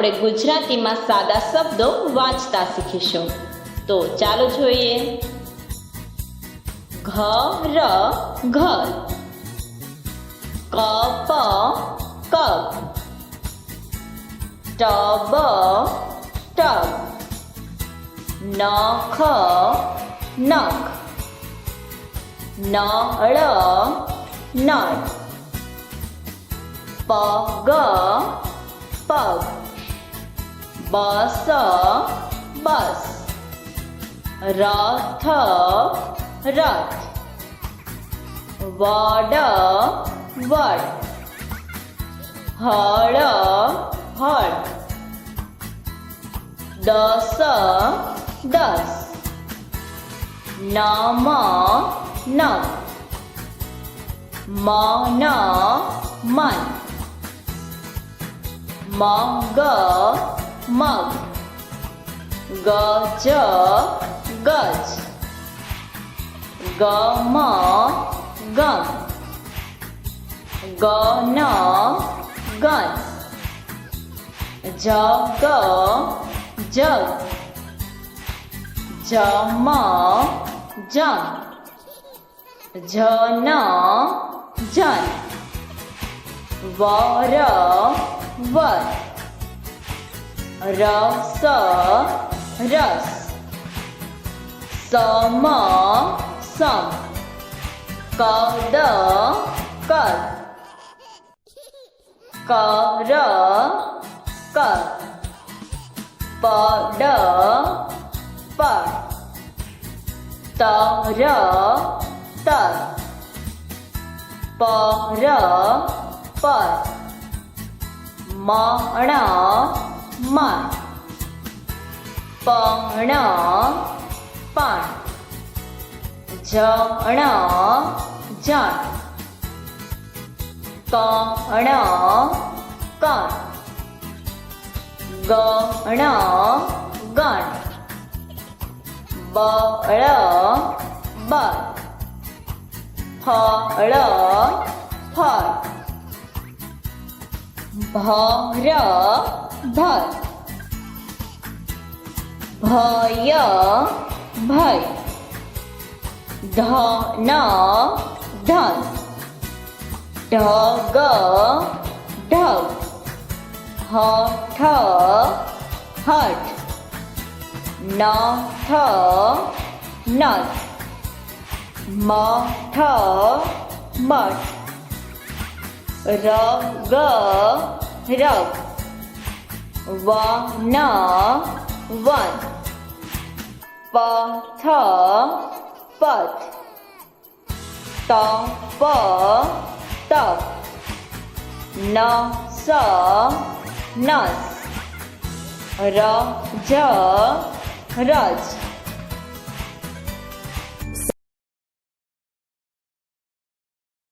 આપણે ગુજરાતીમાં સાદા શબ્દો વાંચતા શીખીશું. તો ચાલો જોઈએ. ઘર ઘર, કપ કપ, ટબ ટબ, નખ નખ, નળ નળ, પગ પગ, બસ બસ, રથ રથ, વડ વડ, હળ હળ, દસ દસ, નમ નમ, મન મન, મગ મગ, ગજ ગજ, ગમ ગમ, ગન ગન, જગ જગ, જમ જમ, જન જન, વર વર, રસ રસ, સમ સમ, કદ કદ, કર કર, પડ પડ, તર તર, પર પર, મણ મણ, પણ પણ, જણ જણ, કણ કણ, ગણ ગણ, બળ બળ, ફળ ફળ, ભર ભર, ભય ભય, ધન ધન, ઢગ ઢગ, હઠ હઠ, નથ નથ, મઠ મઠ, રગ રગ, વન વન, પથ પથ, તપ તપ, નસ નસ, રજ રજ,